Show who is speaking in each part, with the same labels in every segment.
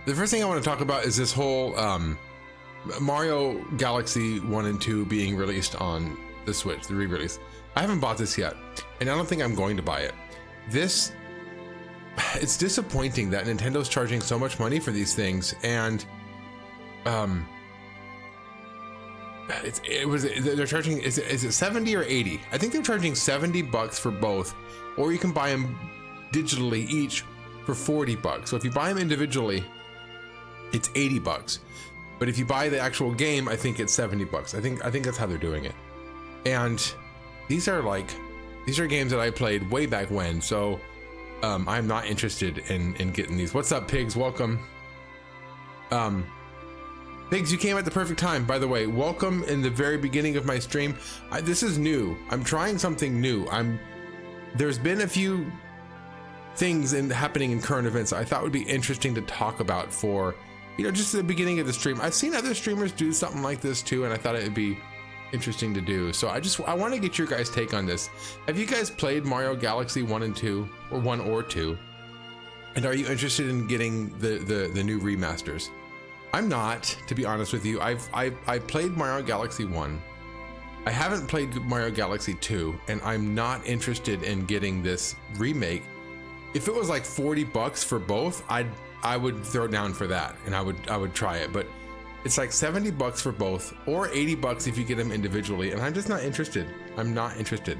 Speaker 1: The first thing I want to talk about is this whole Mario Galaxy 1 and 2 being released on the Switch, the re-release. I haven't bought this yet, and I don't think I'm going to buy it. It's disappointing that Nintendo's charging so much money for these things, and they're charging, is it 70 or 80? I think they're charging $70 for both, or you can buy them digitally each for $40. So if you buy them individually, it's $80. But if you buy the actual game, I think it's $70. I think that's how they're doing it. And these are games that I played way back when, so I'm not interested in getting these. What's up, Pigs? Welcome. Pigs, you came at the perfect time, by the way. Welcome in the very beginning of my stream. This is new. I'm trying something new. There's been a few things happening in current events I thought would be interesting to talk about for, just at the beginning of the stream. I've seen other streamers do something like this too, and I thought it would be interesting to do. So I want to get your guys' take on this. Have you guys played Mario Galaxy 1 and 2, or 1 or 2? And are you interested in getting the new remasters? I'm not, to be honest with you. I played Mario Galaxy 1. I haven't played Mario Galaxy 2, and I'm not interested in getting this remake. If it was like $40 for both, I would throw down for that, and I would try it. But it's like $70 for both, or $80 if you get them individually, and I'm just not interested. I'm not interested.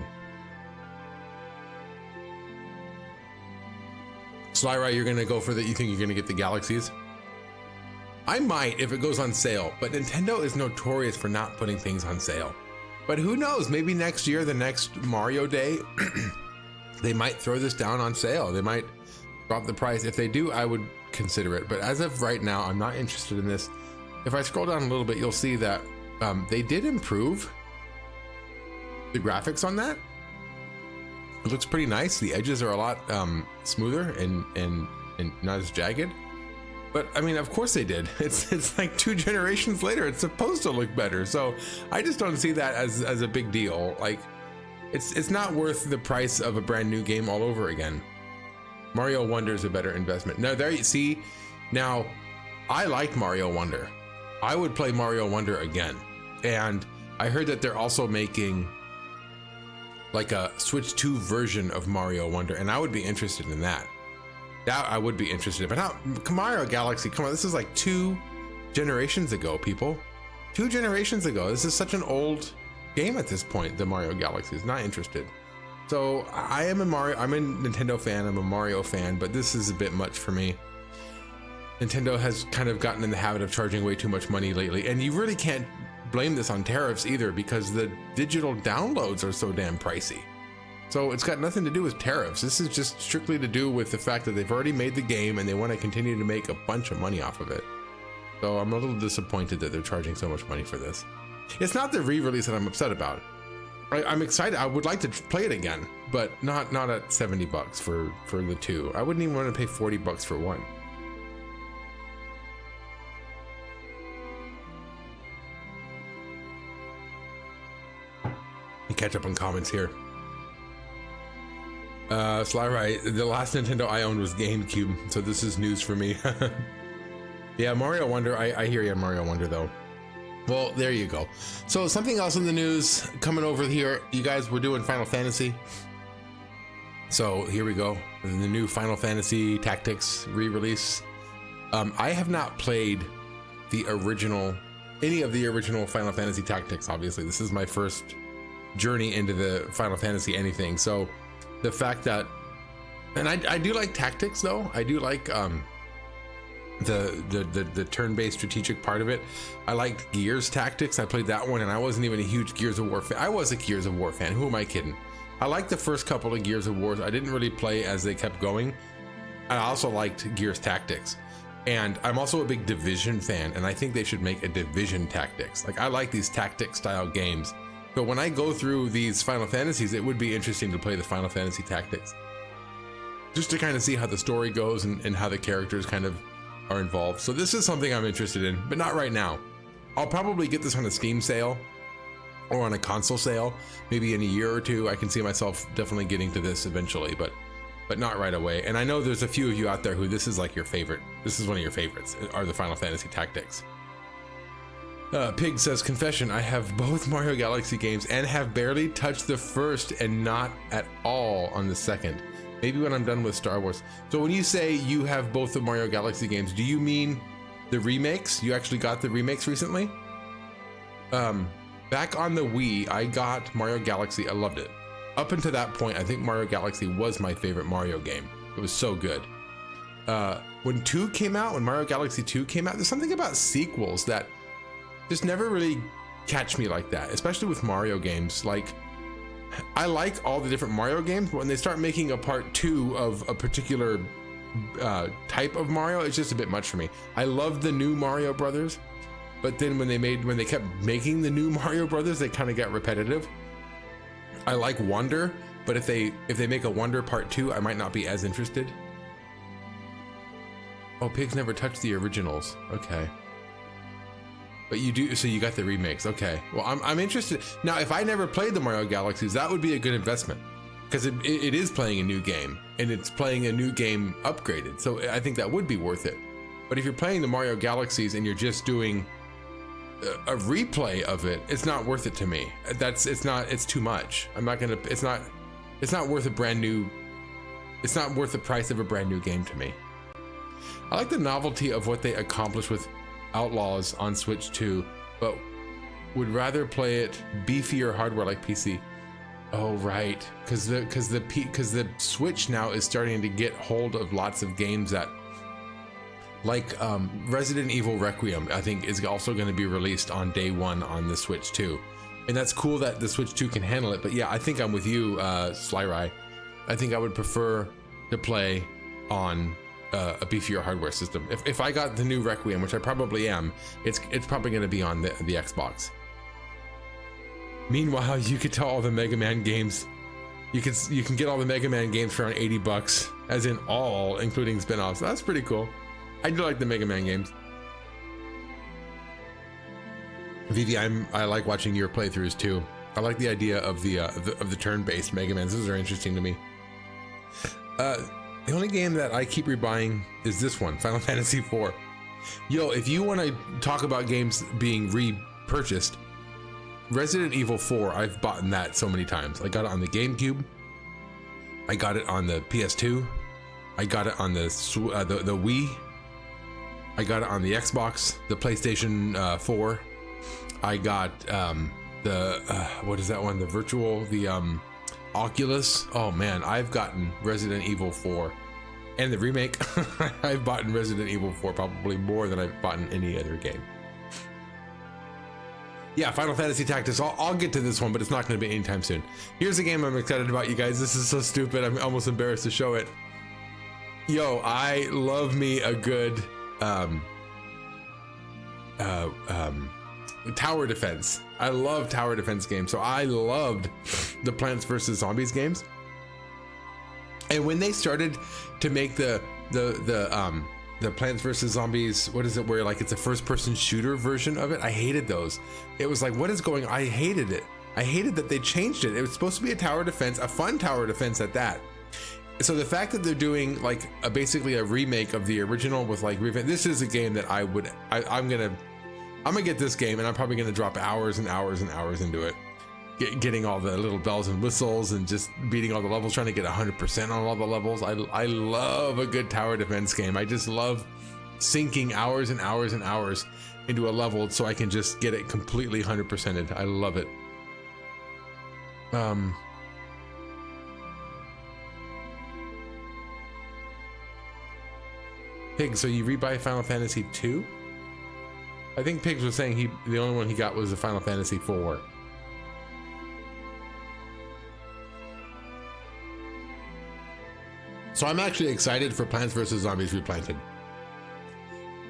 Speaker 1: Slyra, you're gonna go for that? You think you're gonna get the Galaxies? I might if it goes on sale, but Nintendo is notorious for not putting things on sale. But who knows? Maybe next year, the next Mario Day, they might throw this down on sale. They might drop the price. If they do, I would consider it. But as of right now, I'm not interested in this. If I scroll down a little bit, you'll see that they did improve the graphics on that. It looks pretty nice. The edges are a lot smoother and not as jagged. But I mean, of course they did. It's like 2 generations later. It's supposed to look better. So I just don't see that as a big deal. Like, it's not worth the price of a brand new game all over again. Mario Wonder is a better investment. Now there you see. Now, I liked Mario Wonder. I would play Mario Wonder again. And I heard that they're also making like a Switch 2 version of Mario Wonder, and I would be interested in that. That I would be interested in. But not Mario Galaxy. Come on, this is like 2 generations ago, people. 2 generations ago. This is such an old game at this point. The Mario Galaxy is not interested. So I'm a Nintendo fan. I'm a Mario fan, but this is a bit much for me. Nintendo has kind of gotten in the habit of charging way too much money lately, and you really can't blame this on tariffs either, because the digital downloads are so damn pricey. So it's got nothing to do with tariffs. This is just strictly to do with the fact that they've already made the game and they want to continue to make a bunch of money off of it. So I'm a little disappointed that they're charging so much money for this. It's not the re-release that I'm upset about. I'm excited. I would like to play it again, but not at $70 for the 2. I wouldn't even want to pay $40 for 1. Catch up on comments here. Sly right, the last Nintendo I owned was GameCube, so this is news for me. Yeah, Mario Wonder, I hear you on Mario Wonder though. Well, there you go. So something else in the news coming over here, you guys, we're doing Final Fantasy. So here we go, the new Final Fantasy Tactics re-release. I have not played any of the original Final Fantasy Tactics, obviously. This is my first journey into the Final Fantasy anything. So the fact that, and I do like tactics though. I do like the turn-based strategic part of it. I liked Gears Tactics. I played that one, and I wasn't even a huge Gears of War fan. I was a Gears of War fan. Who am I kidding? I liked the first couple of Gears of Wars. I didn't really play as they kept going. I also liked Gears Tactics. And I'm also a big Division fan, and I think they should make a Division Tactics. Like, I like these tactic style games. But when I go through these Final Fantasies, it would be interesting to play the Final Fantasy Tactics, just to kind of see how the story goes and how the characters kind of are involved. So this is something I'm interested in, but not right now. I'll probably get this on a Steam sale or on a console sale, maybe in a year or two. I can see myself definitely getting to this eventually, but but not right away. And I know there's a few of you out there who this is like your favorite. This is one of your favorites, are the Final Fantasy Tactics. Pig says, confession, I have both Mario Galaxy games and have barely touched the first and not at all on the second. Maybe when I'm done with Star Wars. So when you say you have both the Mario Galaxy games, do you mean the remakes? You actually got the remakes recently? Back on the Wii, I got Mario Galaxy. I loved it. Up until that point, I think Mario Galaxy was my favorite Mario game. It was so good. When 2 came out, when Mario Galaxy 2 came out, there's something about sequels that just never really catch me like that, especially with Mario games. Like, I like all the different Mario games, but when they start making a part 2 of a particular type of Mario, it's just a bit much for me. I love the new Mario Brothers, but then when they kept making the new Mario Brothers, they kind of got repetitive. I like Wonder, but if they make a Wonder part 2, I might not be as interested. Oh, Pigs never touched the originals. Okay. But you do, so you got the remakes. Okay. Well, I'm interested. Now, if I never played the Mario Galaxies, that would be a good investment, because it is playing a new game, and it's playing a new game upgraded. So I think that would be worth it. But if you're playing the Mario Galaxies and you're just doing a replay of it, it's not worth it to me. It's too much. I'm not gonna, it's not worth it's not worth the price of a brand new game to me. I like the novelty of what they accomplished with Outlaws on Switch 2, but would rather play it beefier hardware like PC. Oh, right, because the Switch now is starting to get hold of lots of games that, like Resident Evil Requiem, I think is also going to be released on day 1 on the Switch 2, and that's cool that the Switch 2 can handle it. But yeah, I think I'm with you, Slyrai. I think I would prefer to play on a beefier hardware system. If I got the new Requiem, which I probably am, it's probably going to be on the Xbox. Meanwhile, you could tell all the Mega Man games. You can get all the Mega Man games for around $80, as in all, including spin-offs. That's pretty cool. I do like the Mega Man games. Vivi, I like watching your playthroughs too. I like the idea of the turn-based Mega Mans. Those are interesting to me. The only game that I keep rebuying is this one, Final Fantasy IV. Yo, if you want to talk about games being repurchased, Resident Evil 4, I've bought that so many times. I got it on the GameCube. I got it on the PS2. I got it on the Wii. I got it on the Xbox, the PlayStation 4. I got what is that one? The Oculus. Oh man, I've gotten Resident Evil 4 and the remake. I've bought Resident Evil 4 probably more than I've bought in any other game. Yeah, Final Fantasy Tactics. I'll get to this one, but it's not going to be anytime soon. Here's a game I'm excited about, you guys. This is so stupid, I'm almost embarrassed to show it. Yo, I love me a good tower defense. I love tower defense games. So I loved the Plants vs. Zombies games. And when they started to make the Plants vs. Zombies, what is it, where like it's a first person shooter version of it, I hated those. It was like, what is going on? I hated it. I hated that they changed it. It was supposed to be a tower defense, a fun tower defense at that. So the fact that they're doing like basically a remake of the original with like this is a game that I'm gonna get this game, and I'm probably gonna drop hours and hours and hours into it, getting all the little bells and whistles and just beating all the levels, trying to get 100% on all the levels. I love a good tower defense game. I just love sinking hours and hours and hours into a level so I can just get it completely 100%ed. I love it. Pigs, so you rebuy Final Fantasy 2? I think Pigs was saying the only one he got was the Final Fantasy 4. So I'm actually excited for Plants vs. Zombies Replanted.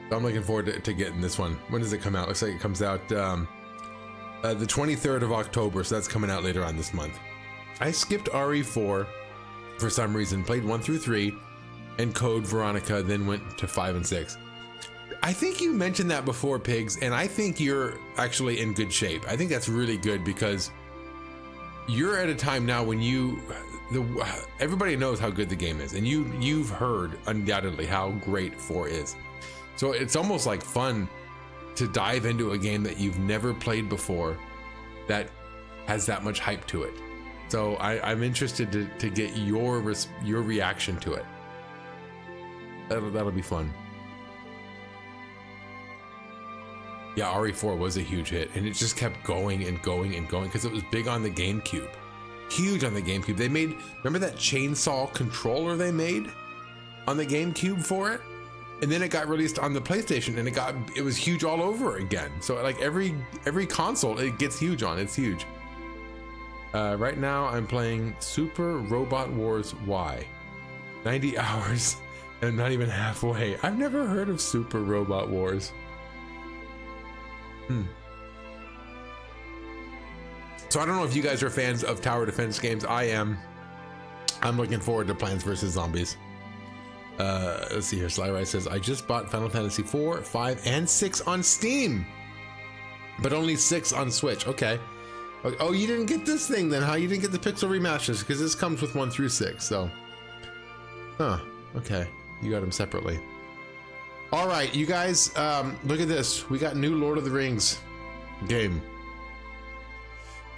Speaker 1: So I'm looking forward to getting this one. When does it come out? Looks like it comes out the 23rd of October, so that's coming out later on this month. I skipped RE4 for some reason, played 1 through 3, and Code Veronica, then went to 5 and 6. I think you mentioned that before, Pigs, and I think you're actually in good shape. I think that's really good, because you're at a time now when everybody knows how good the game is, and you've heard undoubtedly how great 4 is. So it's almost like fun to dive into a game that you've never played before that has that much hype to it. So I'm interested to get your reaction to it. That'll be fun. Yeah, RE4 was a huge hit, and it just kept going and going and going because it was big on the GameCube. Huge on the GameCube. They made, remember that chainsaw controller they made on the GameCube for it? And then it got released on the PlayStation, and it was huge all over again. So like every console it gets huge on. It's huge. Right now I'm playing Super Robot Wars Y. 90 hours and I'm not even halfway. I've never heard of Super Robot Wars. So I don't know if you guys are fans of tower defense games. I am. I'm looking forward to Plants vs. Zombies. Let's see here. Sly Rice says, I just bought Final Fantasy 4, 5, and 6 on Steam, but only 6 on Switch. Okay. Oh, you didn't get this thing then, huh? You didn't get the Pixel remasters because this comes with 1 through 6. So, okay. You got them separately. All right, you guys, look at this. We got new Lord of the Rings game.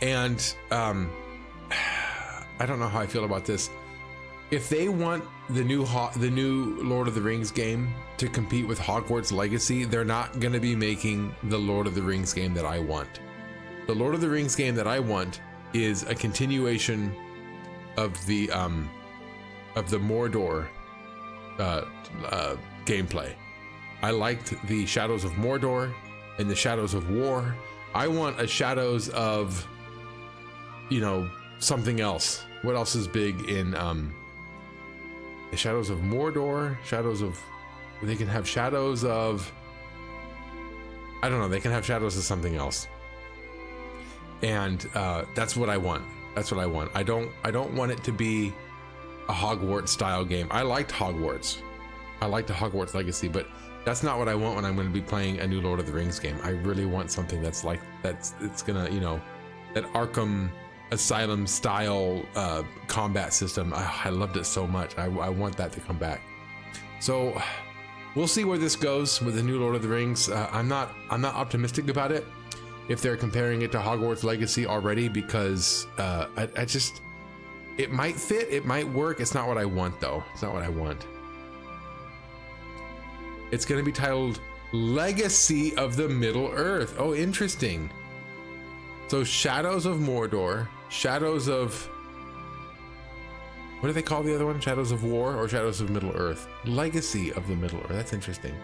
Speaker 1: And I don't know how I feel about this. If they want the new Lord of the Rings game to compete with Hogwarts Legacy, they're not going to be making the Lord of the Rings game that I want. The Lord of the Rings game that I want is a continuation of the Mordor gameplay. I liked the Shadows of Mordor and the Shadows of War. I want a Shadows of, something else. What else is big in the Shadows of Mordor? They can have Shadows of, I don't know, they can have Shadows of something else. And that's what I want. That's what I want. I don't want it to be a Hogwarts style game. I liked Hogwarts. I liked the Hogwarts Legacy, but that's not what I want when I'm going to be playing a new Lord of the Rings game. I really want something it's gonna, that Arkham Asylum style combat system. I loved it so much. I want that to come back. So we'll see where this goes with the new Lord of the Rings. I'm not optimistic about it if they're comparing it to Hogwarts Legacy already, because it might fit, it might work. It's not what I want though. It's not what I want. It's going to be titled Legacy of the Middle Earth. Oh, interesting. So Shadows of Mordor, Shadows of, what do they call the other one? Shadows of War or Shadows of Middle Earth? Legacy of the Middle Earth. That's interesting.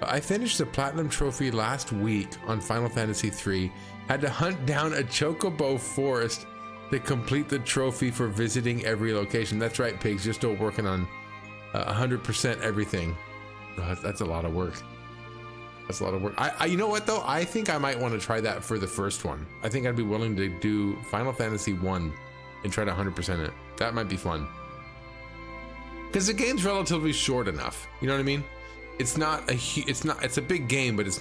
Speaker 1: I finished the Platinum Trophy last week on Final Fantasy 3. Had to hunt down a Chocobo Forest to complete the trophy for visiting every location. That's right, Pigs. You're still working on 100% everything. That's a lot of work. That's a lot of work. You know what though? I think I might want to try that for the first one. I think I'd be willing to do Final Fantasy 1 and try to 100% it. That might be fun. Because the game's relatively short enough. You know what I mean? It's a big game, but it's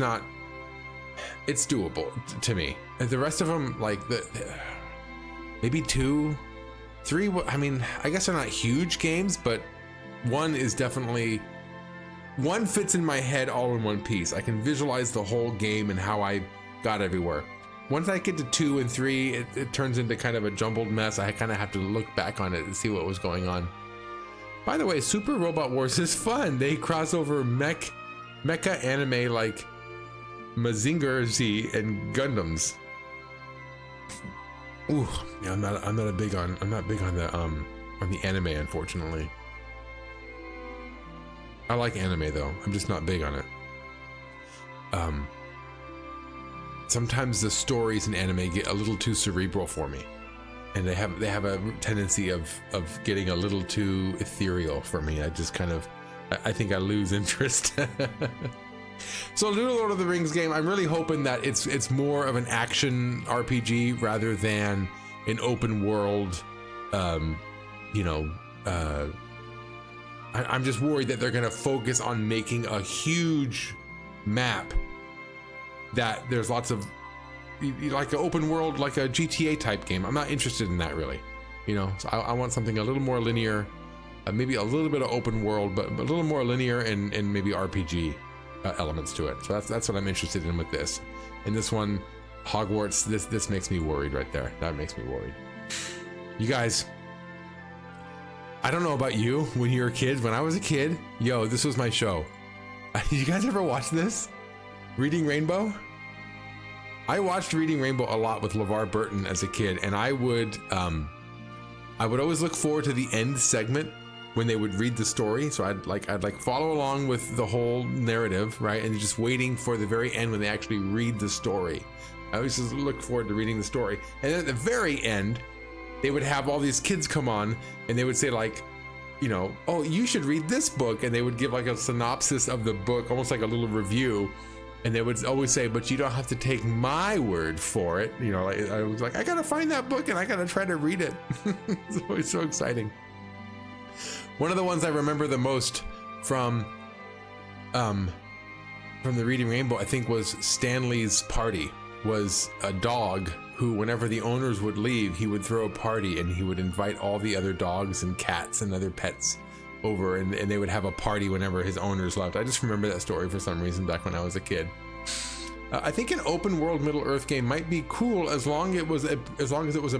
Speaker 1: doable to me. And the rest of them, like maybe 2, 3. I mean, I guess they're not huge games, but one is definitely. One fits in my head all in one piece. I can visualize the whole game and how I got everywhere. Once I get to 2 and 3, it turns into kind of a jumbled mess. I kind of have to look back on it and see what was going on. By the way, Super Robot Wars is fun. They cross over mecha anime like Mazinger Z and Gundams. Ooh, yeah, I'm not big on the anime, unfortunately. I like anime though. I'm just not big on it. Sometimes the stories in anime get a little too cerebral for me, and they have a tendency of getting a little too ethereal for me. I think I lose interest. So new Lord of the Rings game, I'm really hoping that it's more of an action RPG rather than an open world. I'm just worried that they're going to focus on making a huge map that there's lots of, like an open world, like a GTA type game. I'm not interested in that really. you know. So I want something a little more linear, maybe a little bit of open world, but a little more linear and maybe RPG elements to it. So that's what I'm interested in with this. And this one, Hogwarts, this makes me worried right there. That makes me worried. You guys, I don't know about you when you were kids. When I was a kid, yo, this was my show. You guys ever watch this? Reading Rainbow? I watched Reading Rainbow a lot with LeVar Burton as a kid, and I would always look forward to the end segment when they would read the story. So I'd follow along with the whole narrative, right? And just waiting for the very end when they actually read the story. I always just look forward to reading the story. And then at the very end, they would have all these kids come on and they would say like, you know, oh, you should read this book. And they would give like a synopsis of the book, almost like a little review. And they would always say, but you don't have to take my word for it. You know, I was like, I gotta find that book and I gotta try to read it. It's always so exciting. One of the ones I remember the most from the Reading Rainbow, I think, was Stanley's party. Was a dog who, whenever the owners would leave, he would throw a party and he would invite all the other dogs and cats and other pets over, and they would have a party whenever his owners left. I just remember that story for some reason back when I was a kid. I think an open world Middle Earth game might be cool as long as it was a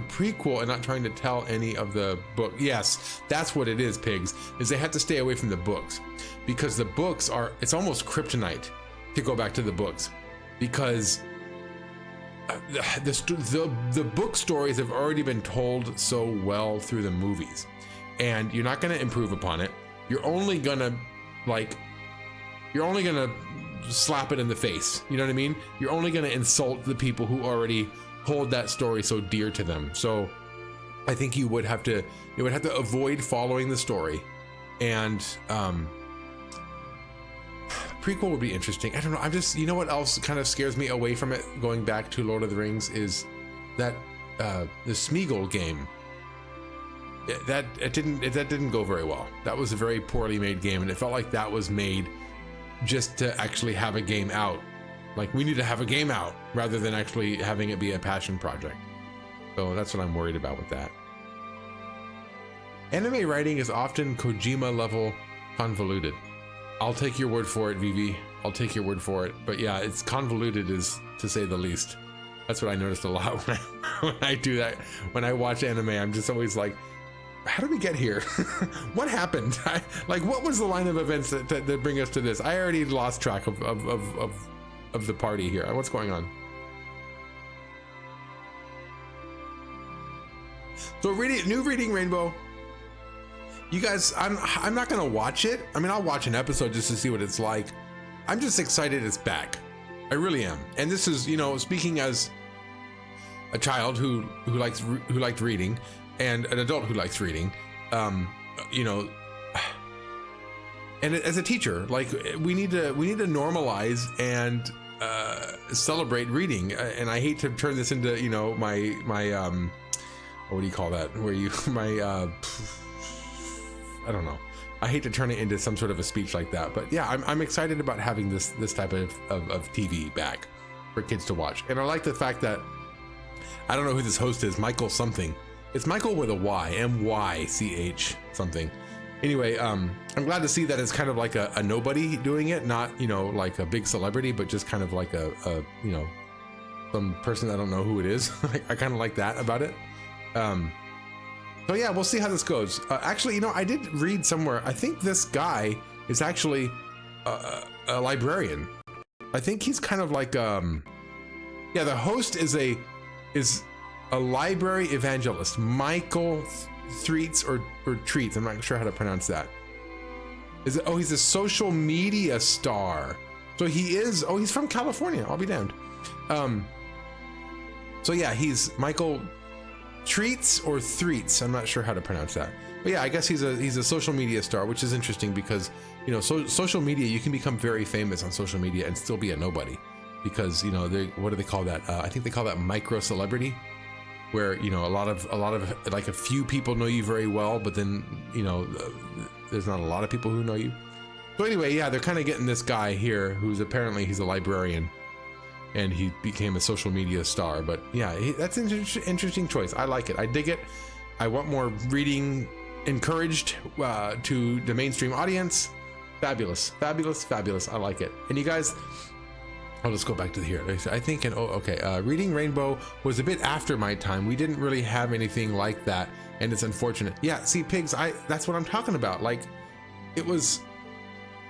Speaker 1: prequel and not trying to tell any of the book. Yes, that's what it is, pigs, is they have to stay away from the books, because the books are, it's almost kryptonite to go back to the books, because the book stories have already been told so well through the movies, and you're not going to improve upon it. You're only gonna slap it in the face. You know what I mean? You're only going to insult the people who already hold that story so dear to them. So I think you would have to avoid following the story, and prequel would be interesting. I don't know. I'm just, you know what else kind of scares me away from it, going back to Lord of the Rings, is that the Smeagol game. That didn't go very well. That was a very poorly made game, and it felt like that was made just to actually have a game out. Like, we need to have a game out rather than actually having it be a passion project. So that's what I'm worried about with that. Anime writing is often Kojima level convoluted. I'll take your word for it, Vivi. I'll take your word for it. But yeah, it's convoluted, is to say the least. That's what I noticed a lot when I do that. When I watch anime, I'm just always like, how did we get here? What happened? What was the line of events that bring us to this? I already lost track of the party here. What's going on? So new Reading Rainbow. You guys, I'm not gonna watch it. I mean, I'll watch an episode just to see what it's like. I'm just excited it's back. I really am. And this is, you know, speaking as a child who liked reading, and an adult who likes reading, you know, and as a teacher, like, we need to normalize and celebrate reading. And I hate to turn this into, you know, my what do you call that? Where you I don't know. I hate to turn it into some sort of a speech like that, but yeah, I'm excited about having this type of TV back for kids to watch. And I like the fact that, I don't know who this host is, Michael something. It's Michael with a Y, M-Y-C-H something. Anyway, I'm glad to see that it's kind of like a nobody doing it, not, you know, like a big celebrity, but just kind of like a you know, some person I don't know who it is. I kind of like that about it. So yeah, we'll see how this goes. Actually, you know, I did read somewhere, I think this guy is actually a librarian. I think he's kind of like, yeah, the host is a library evangelist, Michael Threets or Treats. I'm not sure how to pronounce that. Is it? Oh, he's a social media star. So he is. Oh, he's from California. I'll be damned. So yeah, he's Michael Treats or Threets. I'm not sure how to pronounce that. But yeah, I guess he's a social media star, which is interesting because, you know, social media, you can become very famous on social media and still be a nobody, because, you know, what do they call that? I think they call that micro celebrity, where, you know, a lot of like a few people know you very well, but then, you know, there's not a lot of people who know you. So anyway, yeah, they're kind of getting this guy here who's apparently he's a librarian, and he became a social media star. But yeah, that's an interesting choice. I like it. I dig it. I want more reading encouraged to the mainstream audience. Fabulous, fabulous, fabulous. I like it. And you guys, I'll just go back to here. I think, Reading Rainbow was a bit after my time. We didn't really have anything like that, and it's unfortunate. Yeah, see, Pigs, that's what I'm talking about. Like, it was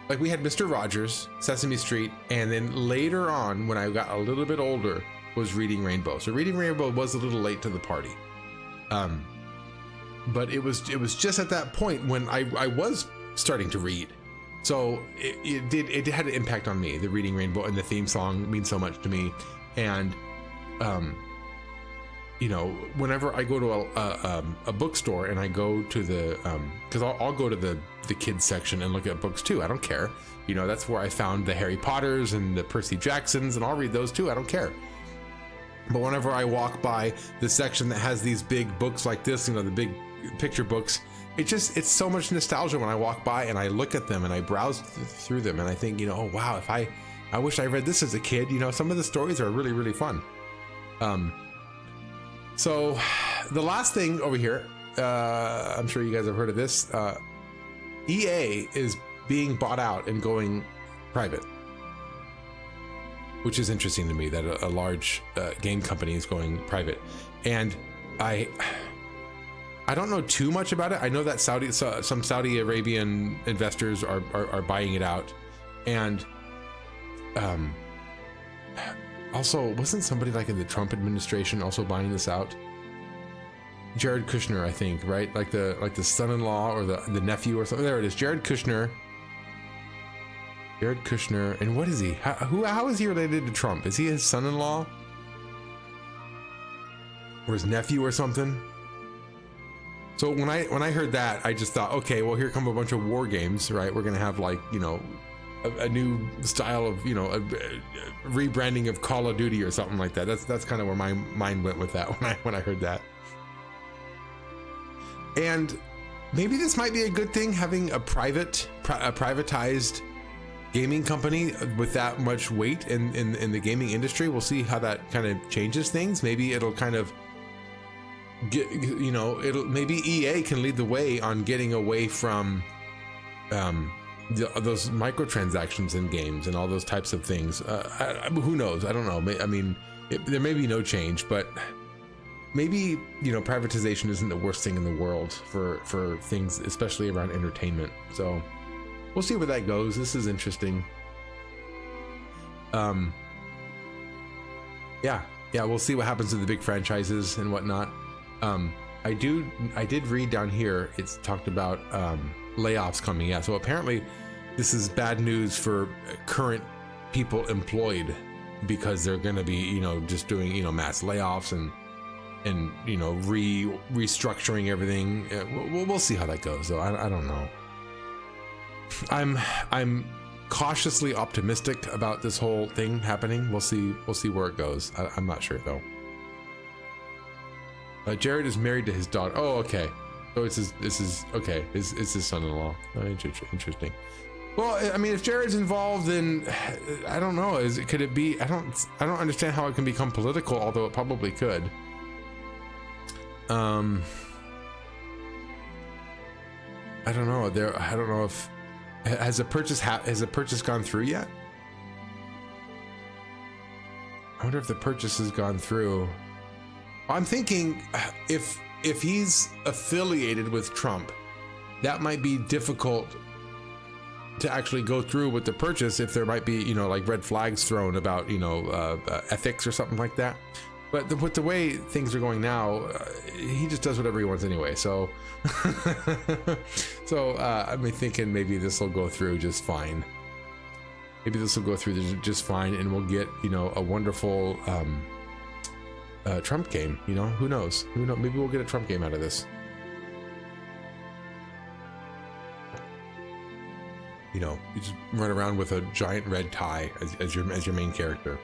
Speaker 1: like we had Mr. Rogers, Sesame Street, and then later on, when I got a little bit older, was Reading Rainbow. So Reading Rainbow was a little late to the party. But it was just at that point when I was starting to read. So it had an impact on me. The Reading Rainbow and the theme song means so much to me. And, whenever I go to a bookstore and I go to the, cause I'll go to the kids section and look at books too. I don't care. That's where I found the Harry Potters and the Percy Jacksons, and I'll read those too. I don't care. But whenever I walk by the section that has these big books like this, the big picture books, it's so much nostalgia when I walk by and I look at them and I browse through them and I think, oh wow, if I wish I read this as a kid. Some of the stories are really, really fun. So the last thing over here, I'm sure you guys have heard of this. EA is being bought out and going private, which is interesting to me that a large game company is going private. And I don't know too much about it. I know that some Saudi Arabian investors are buying it out, and also wasn't somebody like in the Trump administration also buying this out? Jared Kushner, I think, right? Like the son-in-law or the nephew or something. There it is, Jared Kushner. Jared Kushner, and what is he? How is he related to Trump? Is he his son-in-law or his nephew or something? So when I heard that, I just thought, okay, well, here come a bunch of war games, right? We're gonna have like, a new style of, a rebranding of Call of Duty or something like that. That's kind of where my mind went with that when I heard that. And maybe this might be a good thing, having a privatized gaming company with that much weight in the gaming industry. We'll see how that kind of changes things. Maybe it'll kind of maybe EA can lead the way on getting away from those microtransactions in games and all those types of things. Who knows? I don't know. I mean, there may be no change, but maybe privatization isn't the worst thing in the world for things, especially around entertainment. So we'll see where that goes. This is interesting. Yeah, we'll see what happens to the big franchises and whatnot. I did read down here, it's talked about layoffs coming. Yeah, so apparently this is bad news for current people employed, because they're going to be, just doing, mass layoffs and restructuring everything. We'll see how that goes, though. I don't know. I'm cautiously optimistic about this whole thing happening. We'll see where it goes. I'm not sure though. Jared is married to his daughter. Oh, okay. So it's his son-in-law. Oh, interesting. Well, I mean, if Jared's involved, then I don't know. Could it be? I don't understand how it can become political, although it probably could. I don't know. I don't know if has a purchase gone through yet? I wonder if the purchase has gone through. I'm thinking if he's affiliated with Trump, that might be difficult to actually go through with the purchase, if there might be, like red flags thrown about, ethics or something like that. But with the way things are going now, he just does whatever he wants anyway. So, I'm thinking maybe this will go through just fine. Maybe this will go through just fine, and we'll get, a wonderful Trump game. Who knows? Maybe we'll get a Trump game out of this. You just run around with a giant red tie as your main character.